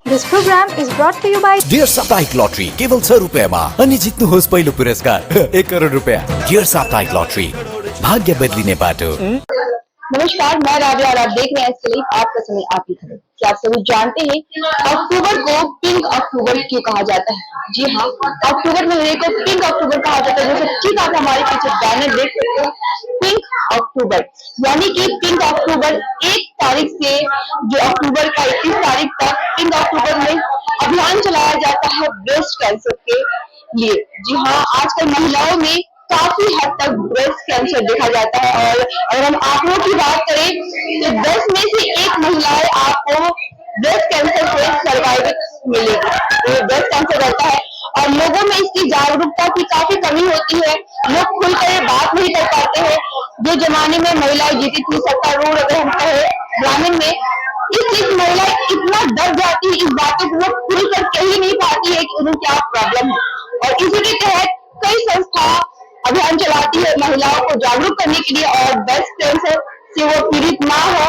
This program is brought to you by dear साप्ताहिक lottery केवल 100 रुपयाમાં અને જીતनुहोस् पहिलो पुरस्कार 1 करोड़ रुपया। डियर साप्ताहिक लॉटरी भाग्य बदलीने बाटो। नमस्कार, मैं राजा और आप देख रहे हैं इसके आपका समय आपकी खबर। क्या आप सभी जानते हैं अक्टूबर को पिंक अक्टूबर क्यों कहा जाता है? जी हाँ, अक्टूबर महीने को पिंक अक्टूबर कहा जाता है। जैसे ठीक आप हमारे पीछे बैनर देख सकते हैं, पिंक अक्टूबर यानी कि पिंक अक्टूबर 1 तारीख से जो अक्टूबर का 21 तारीख तक पिंक अक्टूबर में अभियान चलाया जाता है ब्रेस्ट कैंसर के लिए। जी हाँ, आजकल महिलाओं में काफी हद तक ब्रेस्ट कैंसर देखा जाता है और अगर हम आंकड़ों की बात करें तो 10 में से 1 महिलाएं आपको ब्रेस्ट कैंसर से सर्वाइवल मिलेगी। तो ब्रेस्ट कैंसर रहता है और लोगों में इसकी जागरूकता की काफी कमी होती है। लोग खुलकर बात नहीं कर पाते हैं। जो जमाने में महिलाएं जीती थी सत्तारूढ़ अगर हम कहें ग्रामीण में, इस महिलाएं इतना डर जाती है इस बातों को, वो खुलकर कह ही नहीं पाती है कि उन्हें क्या प्रॉब्लम है। और इसी के तहत कई संस्था अभियान चलाती है महिलाओं को जागरूक करने के लिए और ब्रेस्ट कैंसर से वो पीड़ित ना हो,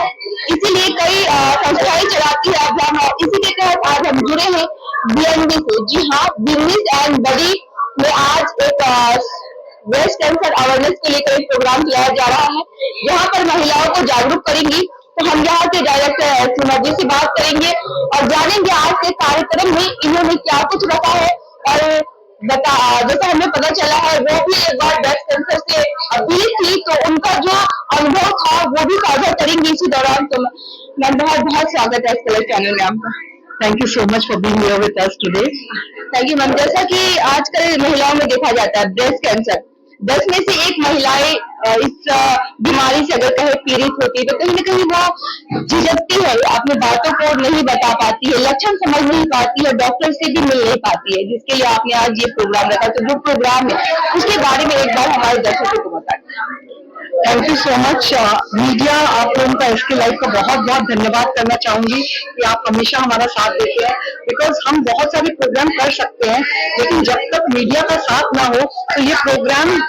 इसीलिए कई संस्थाएं चलाती है अभियान। और इसी के तहत आज हम जुड़े हैं बीएनबी से। जी हाँ, बिजनेस एंड बडी में आज एक ब्रेस्ट कैंसर अवेयरनेस के लिए एक प्रोग्राम चलाया जा रहा है जहाँ पर महिलाओं को जागरूक करेंगी। तो हम यहाँ के डायरेक्टर सुमजी से बात करेंगे और जानेंगे आज के कार्यक्रम में इन्होंने क्या कुछ रखा है। और जैसा हमें पता चला है वो भी एक बार ब्रेस्ट कैंसर से पीड़ित थी, तो उनका जो अनुभव था वो भी साझा करेंगे इसी दौरान। तो मैम बहुत बहुत स्वागत है इस चैनल में आपका। Thank you so much for being here with us today. Thank you ma'am. जैसा कि आजकल महिलाओं में देखा जाता है ब्रेस्ट कैंसर, 10 में से 1 महिलाएं इस बीमारी से अगर कहीं पीड़ित होती है तो कहीं ना कहीं वो झिझकती है, अपनी बातों को नहीं बता पाती है, लक्षण समझ नहीं पाती है, डॉक्टर से भी मिल नहीं पाती है, जिसके लिए आपने आज ये प्रोग्राम रखा। तो जो प्रोग्राम है उसके बारे में एक बार हमारे दर्शकों को बताएं। Thank you so much media, आप लोगों का एसके लाइव का बहुत बहुत धन्यवाद करना चाहूंगी कि आप हमेशा हमारा साथ देते हैं। बिकॉज हम बहुत सारे प्रोग्राम कर सकते हैं लेकिन जब तक मीडिया का साथ ना हो तो ये प्रोग्राम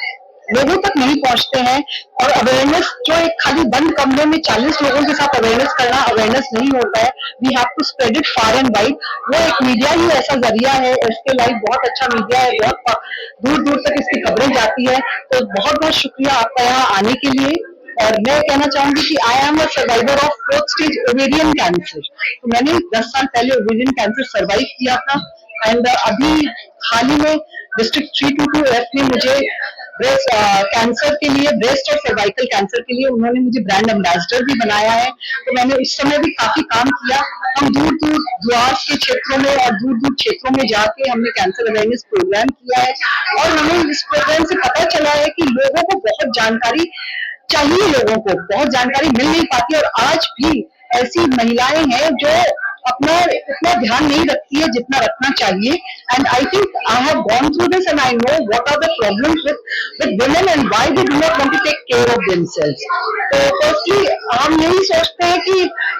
लोगों तक नहीं पहुंचते हैं। और अवेयरनेस जो एक खाली बंद कमरे में 40 लोगों के साथ अवेयरनेस करना अवेयरनेस नहीं होता है। We have to spread it far and wide. वो एक मीडिया ही ऐसा जरिया है। एसके लाइव बहुत अच्छा मीडिया है, बहुत दूर दूर तक इसकी खबरें जाती है। तो बहुत बहुत शुक्रिया आपका यहाँ आने के लिए। और मैं कहना चाहूंगी कि I am a survivor of 4th stage ovarian cancer. तो मैंने 10 साल पहले ओवेरियन कैंसर सर्वाइव किया था एंड अभी हाल ही में डिस्ट्रिक्ट 322F ने मुझे ब्रेस्ट कैंसर के लिए, ब्रेस्ट और सर्वाइकल कैंसर के लिए उन्होंने मुझे ब्रांड एम्बेसडर भी बनाया है। तो मैंने इस समय भी काफी काम किया। हम दूर दूर द्वास के क्षेत्रों में और दूर दूर क्षेत्रों में जाके हमने कैंसर अवेयरनेस प्रोग्राम किया है और हमें इस प्रोग्राम से पता चला है कि लोगों को बहुत जानकारी चाहिए, लोगों को बहुत जानकारी मिल नहीं पाती। और आज भी ऐसी महिलाएं हैं जो अपना इतना ध्यान नहीं रखती है जितना रखना चाहिए। And I think I have gone through this and I know what are the problems with women and why they do not want to take care of themselves. तो फर्स्टली हम यही सोचते हैं कि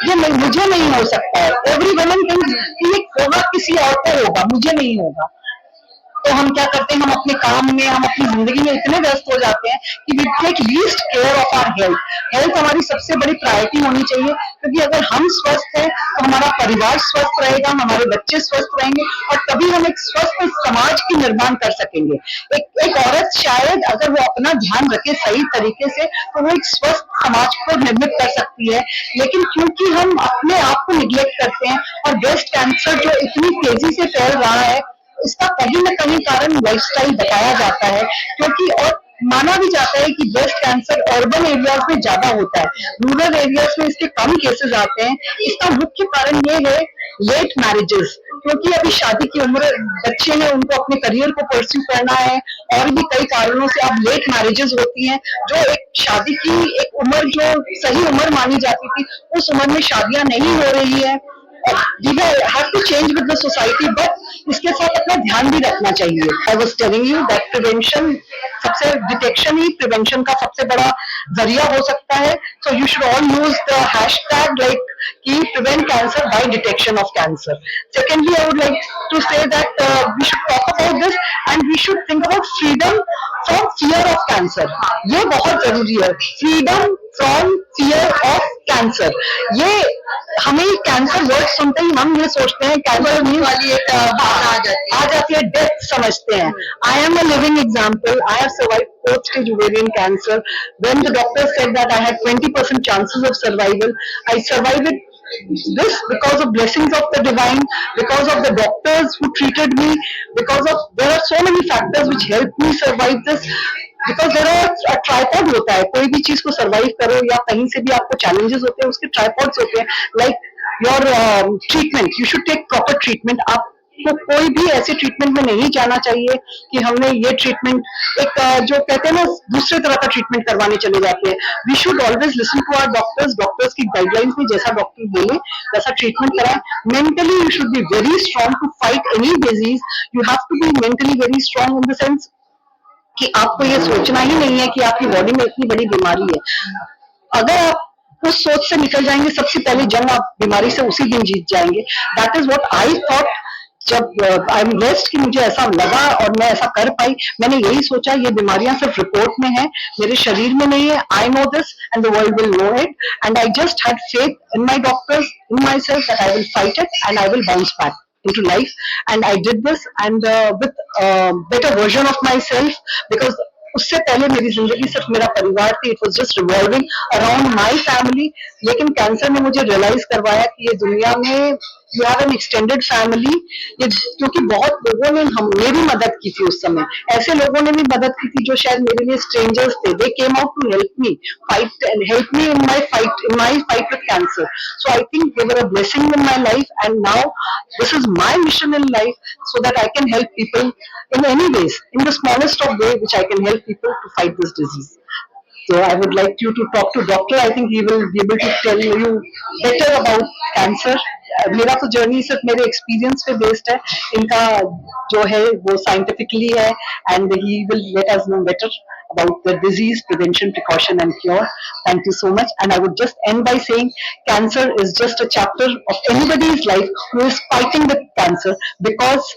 ये मुझे नहीं हो सकता है। एवरी वुमन थिंक्स कि होगा किसी और को होगा, मुझे नहीं होगा। तो हम क्या करते हैं, हम अपने काम में, हम अपनी जिंदगी में इतने व्यस्त हो जाते हैं कि we take least care of our health. Health हमारी सबसे बड़ी प्रायोरिटी होनी चाहिए, क्योंकि अगर हम स्वस्थ हैं तो हमारा परिवार स्वस्थ रहेगा, हमारे बच्चे स्वस्थ रहेंगे और तभी हम एक स्वस्थ समाज की निर्माण कर सकेंगे। एक औरत शायद अगर वो अपना ध्यान रखे सही तरीके से तो वो एक स्वस्थ समाज को निर्मित कर सकती है। लेकिन क्योंकि हम अपने आप को निग्लेक्ट करते हैं और ब्रेस्ट कैंसर जो इतनी तेजी से फैल रहा है इसका कहीं न कहीं कारण लाइफस्टाइल बताया जाता है। क्योंकि और माना भी जाता है कि ब्रेस्ट कैंसर अर्बन एरियाज में ज्यादा होता है, रूरल एरियाज में इसके कम केसेस आते हैं। इसका मुख्य कारण ये है लेट मैरिजेस, क्योंकि अभी शादी की उम्र बच्चे हैं, उनको अपने करियर को परस्यू करना है और भी कई कारणों से अब लेट मैरिजेस होती हैं। जो एक शादी की एक उम्र जो सही उम्र मानी जाती थी उस उम्र में शादियां नहीं हो रही है। We have to change with the society, but इसके साथ अपना ध्यान भी रखना चाहिए। I was telling you that prevention, सबसे डिटेक्शन ही प्रिवेंशन का सबसे बड़ा जरिया हो सकता है। So you should all use the hashtag like कि prevent cancer by detection of cancer. Secondly, I would like to say that we should talk about this and we should think about freedom from fear of cancer. ये बहुत जरूरी है। Freedom from fear of cancer. ये हमें cancer word सुनते ही हम ये सोचते हैं कैंसर वाली एक आ जाती है, डेथ समझते हैं। I am a living example. I have survived 4th stage ovarian cancer. When the doctor said that I had 20% chances of survival, I survived it. This because of blessings of the divine, because of the doctors who treated me, because of there are so many factors which helped me survive this. Because there are tripod होता है, कोई भी चीज को survive करो या कहीं से भी आपको चैलेंजेस होते हैं, उसके ट्राइपॉड्स होते हैं। Like your treatment, you should take proper treatment. आपको कोई भी ऐसे ट्रीटमेंट में नहीं जाना चाहिए कि हमने ये ट्रीटमेंट एक जो कहते हैं ना दूसरे तरह का ट्रीटमेंट करवाने चले जाते हैं। We should always listen to our doctors. Doctors की गाइडलाइंस में जैसा डॉक्टर बोले वैसा ट्रीटमेंट कराएं। Mentally you should be very strong to fight any disease. You have to be mentally very strong in the sense कि आपको ये सोचना ही नहीं है कि आपकी बॉडी में इतनी बड़ी बीमारी है। अगर आप उस सोच से निकल जाएंगे, सबसे पहले जंग आप बीमारी से उसी दिन जीत जाएंगे। That is what I thought. जब आई एम ब्लेस्ड कि मुझे ऐसा लगा और मैं ऐसा कर पाई, मैंने यही सोचा ये बीमारियां सिर्फ रिपोर्ट में है, मेरे शरीर में नहीं है। I know this and the world will know it and I just had faith in my doctors, in myself that I will fight it and I will bounce back into life. And I did this and with better version of myself, because उससे पहले मेरी जिंदगी सिर्फ मेरा परिवार थी। It was just revolving around my family. लेकिन cancer ने मुझे रियलाइज करवाया कि ये दुनिया में you have an extended family. ये क्योंकि बहुत लोगों ने मेरी मदद की थी उस समय, ऐसे लोगों ने भी मदद की थी जो शायद मेरे लिए स्ट्रेंजर्स थे। They came out to help me fight and help me in my fight with cancer. So I think they were a blessing in my life and now this is my mission in life so that I can help people in any ways, in the smallest of way which I can help people to fight this disease. So I would like you to talk to doctor. I think he will be able to tell you better about cancer. मेरा तो journey सिर्फ मेरे experience पे based है, इनका जो है वो साइंटिफिकली है and he will let us know better about the disease prevention, precaution and cure. Thank you so much. And I would just end by saying cancer is just a chapter of anybody's life who is fighting with cancer, because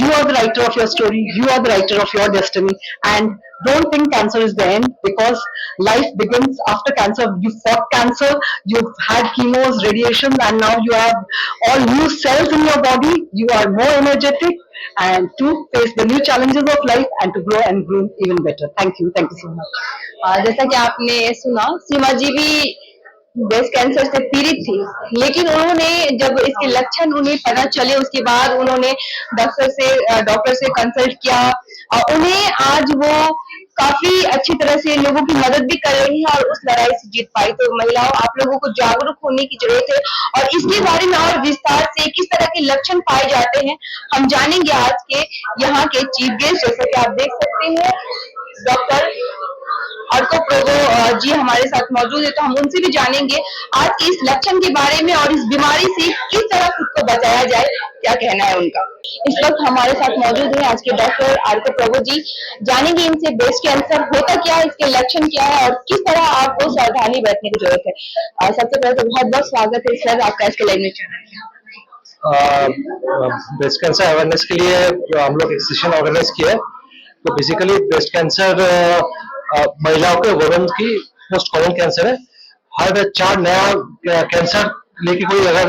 you are the writer of your story, you are the writer of your destiny, and don't think cancer is the end, because life begins after cancer. You fought cancer, you've had chemos, radiation, and now you have all new cells in your body. You are more energetic and to face the new challenges of life and to grow and bloom even better. Thank you so much. जैसा कि आपने सुना, सीमा जी भी breast cancer से पीड़ित थी, लेकिन उन्होंने जब इसके लक्षण उन्हें पता चले उसके बाद उन्होंने डॉक्टर से कंसल्ट किया और उन्हें आज वो काफी अच्छी तरह से लोगों की मदद भी कर रही है और उस लड़ाई से जीत पाई। तो महिलाओं, आप लोगों को जागरूक होने की जरूरत है और इसके बारे में और विस्तार से किस तरह के लक्षण पाए जाते हैं हम जानेंगे आज के यहाँ के चीफ गेस्ट। जैसे कि आप देख सकते हैं डॉक्टर अर्को प्रोगो जी हमारे साथ मौजूद है, तो हम उनसे भी जानेंगे आज इस लक्षण के बारे में और इस बीमारी से किस तरह खुद को बचाया जाए, क्या कहना है उनका। इस वक्त हमारे साथ मौजूद है आज के डॉक्टर अर्को प्रोगो जी। जानेंगे इनसे ब्रेस्ट कैंसर होता क्या है, इसके लक्षण क्या है और किस तरह आपको सावधानी बरतने की जरूरत है। सबसे पहले तो बहुत बहुत स्वागत है सर आपका इसके लाइव में चैनल। ब्रेस्ट कैंसर अवेयरनेस के लिए हम लोग एक सेशन ऑर्गेनाइज किया है। तो बेसिकली ब्रेस्ट कैंसर महिलाओं के वुमेन की मोस्ट कॉमन कैंसर है। हर 4 नया कैंसर लेके कोई अगर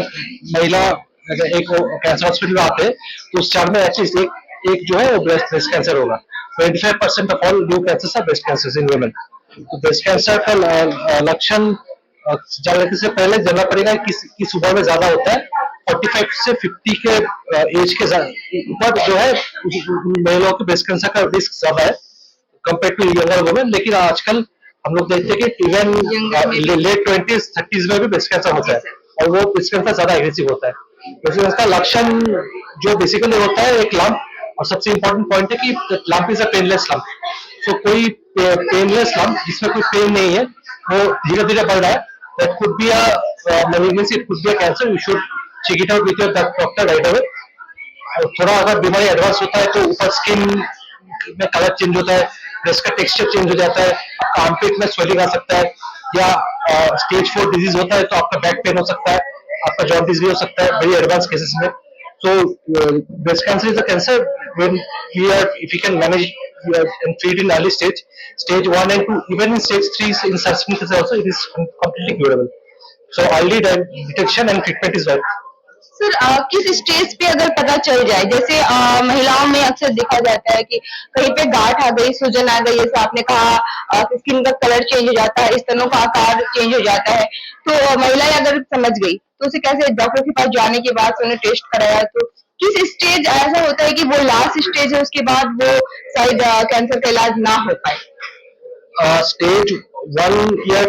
महिला एक कैंसर हॉस्पिटल में आते हैं तो उस 4 में एटलीस्ट एक जो है वो ब्रेस्ट कैंसर होगा। 25% of all new cancers are breast cancers in women. तो ब्रेस्ट कैंसर का लक्षण जानने से पहले जानना पड़ेगा कि सुबह में ज्यादा होता है। 45 से 50 के एज के ऊपर जो है महिलाओं के ब्रेस्ट कैंसर का रिस्क ज्यादा है कंपेयर टू यंगर वुमेन। लेकिन आजकल हम लोग देखते हैं कि इवन लेट 20s 30s में भी ब्रेस्ट कैंसर होता है और वो ब्रेस्ट कैंसर ज्यादा एग्रेसिव होता है। ब्रेस्ट कैंसर का लक्षण जो बेसिकली होता है एक लंप, और सबसे इंपॉर्टेंट पॉइंट है कि lump is a painless lump. So कोई पेनलेस लंप जिसमें कोई पेन नहीं है वो धीरे धीरे बढ़ रहा है, that could be a malignancy, it could be a cancer. You should check it out with your doctor right away. थोड़ा अगर बीमारी एडवांस होता है तो ऊपर स्किन में कलर चेंज होता है, ब्रेस्ट का टेक्सचर चेंज हो जाता है, आपका आर्मपिट में स्वेलिंग आ सकता है, या स्टेज 4 डिजीज होता है तो आपका बैक पेन हो सकता है, आपका जॉन्डिस भी हो सकता है वेरी एडवांस केसेस में। So breast cancer is a cancer when if you can manage and treat in early stage 1 and 2, even in stage 3 in such cases also it is completely curable. So early detection and treatment is right. Sir किस stage पे अगर पता चल जाए, जैसे महिलाओं में अक्सर देखा जाता है कि कहीं पे गांठ आ गई, सूजन आ गई, जैसे आपने कहा स्किन का कलर चेंज हो जाता है, स्तनों का आकार चेंज हो जाता है, तो महिलाएं अगर समझ गई तो उसे कैसे डॉक्टर के पास जाने के बाद उन्हें टेस्ट कराया, तो किस स्टेज ऐसा होता है कि वो लास्ट स्टेज है, उसके बाद वो शायद कैंसर का इलाज ना हो पाए? स्टेज 1 या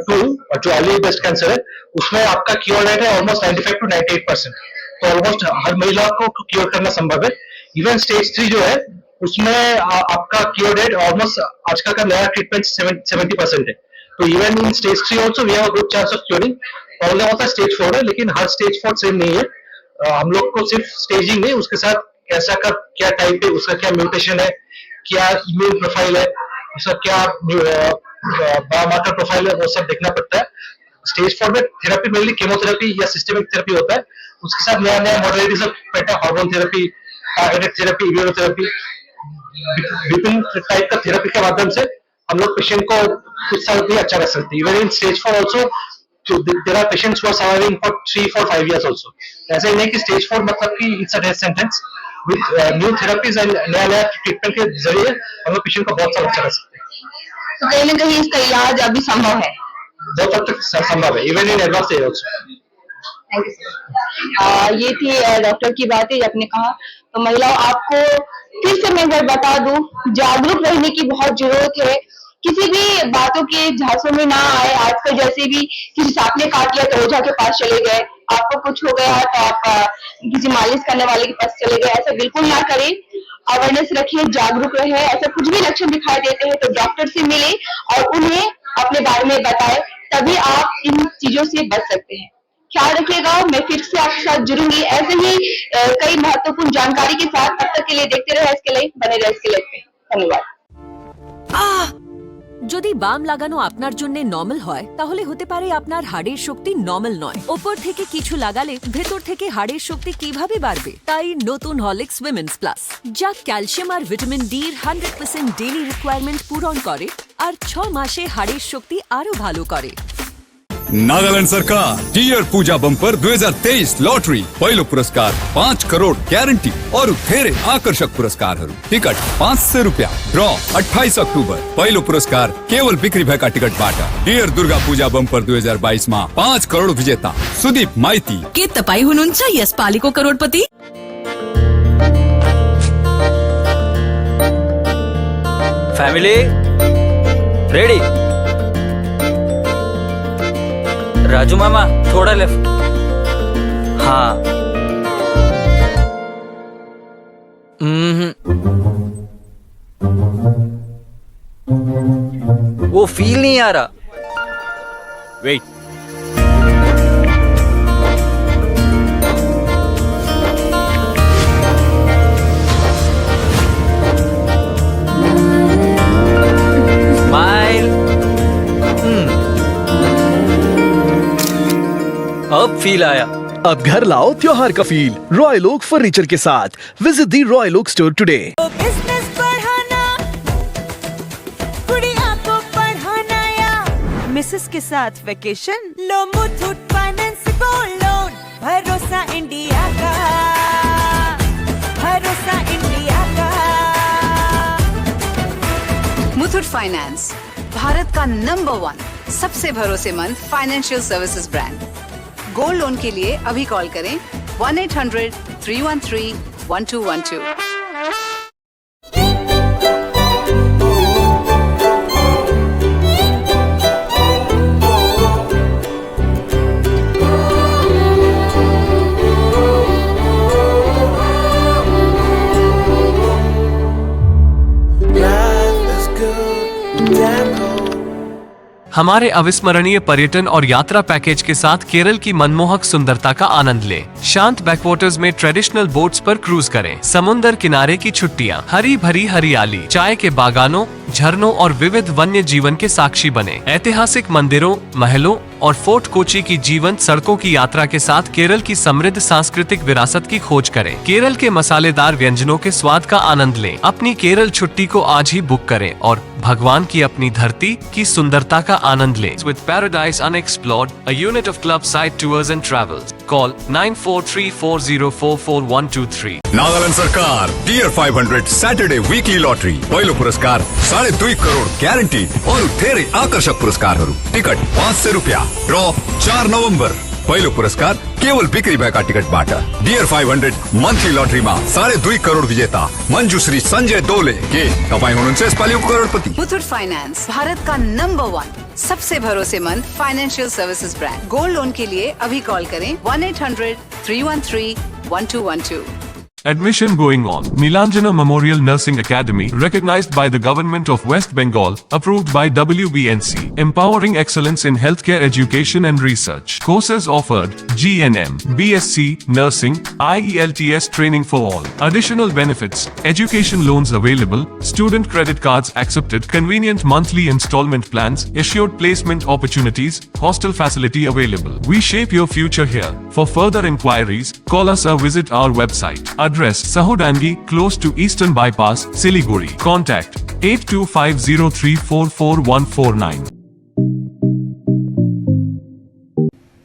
2 जो अर्ली ब्रेस्ट कैंसर है उसमें आपका क्योर रेट है ऑलमोस्ट 95 to 98%, तो ऑलमोस्ट हर महिला को क्योर करना संभव है. इवन स्टेज 3 जो है उसमें आपका क्योर रेट ऑलमोस्ट आजकल का नया ट्रीटमेंट 70% है, तो even in stage 3 also we have a good chance of curing. Problem होता है स्टेज 4 है, लेकिन हर स्टेज 4 सेम नहीं है. हम लोग को सिर्फ स्टेजिंग नहीं, उसके साथ कैसा का क्या टाइप है, उसका क्या म्यूटेशन है, क्या इम्यून प्रोफाइल है, उसका क्या बायोमार्कर प्रोफाइल है, वो सब देखना पड़ता है. स्टेज 4 में थेरेपी मेनली केमोथेरेपी या सिस्टेमिक थेरेपी होता है, उसके साथ नया नया modalities of PETA hormone therapy, targeted therapy, immunotherapy, विभिन्न टाइप का थेरेपी के माध्यम से हम लोग पेशेंट को कुछ साल भी अच्छा रख सकते हैं. Even in stage 4 also there are patients who are surviving for 3, 4, 5 years also. ऐसा ही नहीं कि स्टेज 4 मतलब कि it's a death sentence. With new therapies and नया ट्रीटमेंट के जरिए हम लोग पेशेंट को बहुत सारा अच्छा कर सकते हैं. तो कहीं ना कहीं इसका इलाज अभी संभव है? बहुत हद तक संभव है, even in advance age also. Thank you sir. ये थी डॉक्टर की बातें आपने कहा. तो महिलाओं, आपको फिर से मैं अगर बता दूं, जागरूक रहने की बहुत जरूरत है. किसी भी बातों के झांसों में ना आए. आजकल जैसे भी किसी सांप ने काट लिया तो ओझा के पास चले गए, आपको कुछ हो गया तो आप किसी मालिश करने वाले के पास चले गए. ऐसा बिल्कुल ना करें. अवेयरनेस रखिए, जागरूक रहे. ऐसा कुछ भी लक्षण दिखाई देते हैं तो डॉक्टर से मिले और उन्हें अपने बारे में बताएं, तभी आप इन चीजों से बच सकते हैं. ख्याल रखिएगा. मैं फिर से आपके साथ जुड़ूंगी ऐसे ही कई महत्वपूर्ण जानकारी के साथ. तब तक के लिए देखते रहे एसके लाइफ, बने रहे एसके लाइफ पे. धन्यवाद. যদি বাম লাগানো আপনার জন্য নরমাল হয় তাহলে হতে পারে আপনার হাড়ের শক্তি নরমাল নয়। উপর থেকে কিছু লাগালে ভেতর থেকে হাড়ের শক্তি কিভাবে বাড়বে? তাই নতুন হরলিক্স উইমেন্স প্লাস, যা ক্যালসিয়াম আর ভিটামিন ডি এর 100% ডেইলি রিকোয়ারমেন্ট পূরণ করে আর 6 মাসে হাড়ের শক্তি আরো ভালো করে। नागालैंड सरकार टीयर पूजा बम्पर 2023 लॉटरी पहिलो पुरस्कार 5 करोड़ ग्यारंटी और धेरै आकर्षक पुरस्कारहरू. टिकट 500 रुपियाँ. ड्र 28 अक्टोबर. पहिलो पुरस्कार केवल बिक्री भएका टिकटबाट. टीयर दुर्गा पूजा बम्पर 2022 मा 5 करोड़ विजेता सुदीप माइती. के तपाई हुनुहुन्छ यस पालिको करोडपति? Family ready. राजू मामा थोड़ा लेफ्ट. हाँ. वो फील नहीं आ रहा. वेट. स्माइल. अब फील आया. अब घर लाओ त्योहार का फील रॉयल ओक फर्नीचर के साथ. Visit the royal oak store today. Business बढ़ाना, गुड़िया को पढ़ाना या मिसेस के साथ वेकेशन, लो मुथूट फाइनेंस गोल्ड लोन. भरोसा इंडिया का, भरोसा इंडिया का. मुथूट फाइनेंस, भारत का नंबर 1 सबसे भरोसेमंद financial services brand. Gold loan के लिए अभी कॉल करें 1-800-313-1212. हमारे अविस्मरणीय पर्यटन और यात्रा पैकेज के साथ केरल की मनमोहक सुंदरता का आनंद लें. शांत बैकवाटर्स में ट्रेडिशनल बोट्स पर क्रूज करें. समुन्दर किनारे की छुट्टियां, हरी भरी हरियाली, चाय के बागानों, झरनों और विविध वन्य जीवन के साक्षी बने. ऐतिहासिक मंदिरों, महलों और फोर्ट कोची की जीवंत सड़कों की यात्रा के साथ केरल की समृद्ध सांस्कृतिक विरासत की खोज करें। केरल के मसालेदार व्यंजनों के स्वाद का आनंद लें। अपनी केरल छुट्टी को आज ही बुक करें और भगवान की अपनी धरती की सुंदरता का आनंद लें। With Paradise Unexplored, a unit of club side tours and travels. Call 9434044123. Nagaland सरकार टीयर 500 सैटरडे वीकली लॉटरी पहिलो पुरस्कार 2.5 करोड ग्यारेन्टी और धेरै आकर्षक पुरस्कारहरू। टिकट 500 रुपियाँ। ड्र 4 नवम्बर। पहिलो पुरस्कार केवल बिक्री भएका टिकटबाट। डियर 500 मन्थली लटरीमा 2.5 करोड विजेता मञ्जुश्री संजय दोले के तपाईँ हुनुहुन्छ यसपालिको करोडपति। मुथूट फाइनेंस भारत का नंबर 1 सबसे भरोसेमंद financial services brand. Gold loan के लिए अभी कॉल करें 1-800-313-1212। Admission going on. Nilanjana Memorial Nursing Academy, recognized by the Government of West Bengal, approved by WBNC, empowering excellence in healthcare education and research. Courses offered: GNM, BSc, Nursing, IELTS training for all. Additional benefits: education loans available, student credit cards accepted, convenient monthly installment plans, assured placement opportunities, hostel facility available. We shape your future here. For further inquiries, call us or visit our website. Address: Sahodangi, close to Eastern Bypass, Siliguri. Contact 8250344149.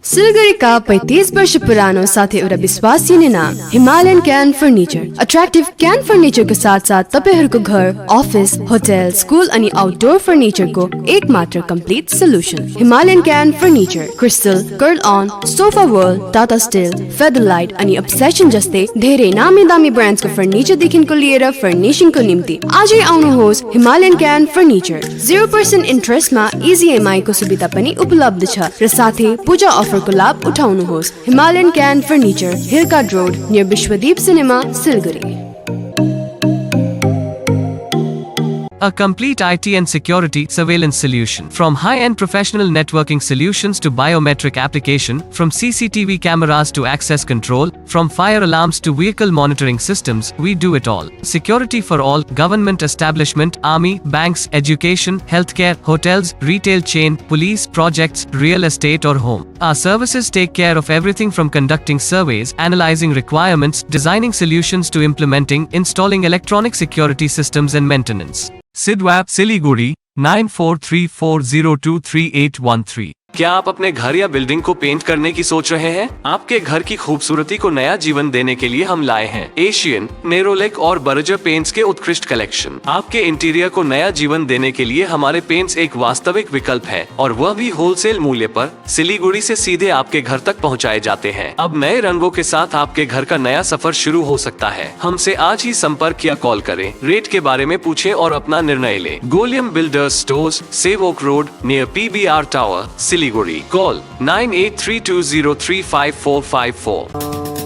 Siliguri का 35 वर्ष पुरानो साथै एउटा विश्वसनीय नाम Himalayan cane furniture. Attractive क्यान फर्निचरको साथ साथ तपाईहरूको घर, अफिस, होटल, स्कुल अनि आउटडोर फर्निचरको एक मात्र complete solution. Himalayan cane furniture crystal, curl अन, sofa world, Tata still, Featherlite अनि अब्सेसन जस्तै धेरै नामी दामी ब्रान्डको फर्निचर देखिनको लिएर फर्निशिङको निम्ति आजै आउनुहोस् Himalayan cane furniture. 0% इन्ट्रेस्टमा easy EMI को सुविधा पनि उपलब्ध छ र साथै पूजा अफर को लाभ उठाउनुहोस्। Himalayan cane furniture, hill cart road, near Vishwadeep cinema, Siliguri. A complete IT and security surveillance solution. From high-end professional networking solutions to biometric application, from CCTV cameras to access control, from fire alarms to vehicle monitoring systems, we do it all. Security for all, government establishment, army, banks, education, healthcare, hotels, retail chain, police, projects, real estate or home. Our services take care of everything from conducting surveys, analyzing requirements, designing solutions to implementing, installing electronic security systems and maintenance. Sidwap, Siliguri, 9434023813. क्या आप अपने घर या building को paint करने की सोच रहे हैं? आपके घर की खूबसूरती को नया जीवन देने के लिए हम लाए हैं एशियन, नेरोलेक और बर्जर पेंट्स के उत्कृष्ट कलेक्शन। आपके इंटीरियर को नया जीवन देने के लिए हमारे पेंट्स एक वास्तविक विकल्प है और वह भी होलसेल मूल्य पर सिलीगुड़ी से सीधे आपके घर तक पहुंचाए जाते हैं। अब नए रंगों के साथ आपके घर का नया सफर शुरू हो सकता है। हमसे आज ही संपर्क या कॉल करें, रेट के बारे में पूछें और अपना निर्णय लें। गोलियम builders stores, Sevoke road, near PBR tower, Siliguri. Call 9832035454.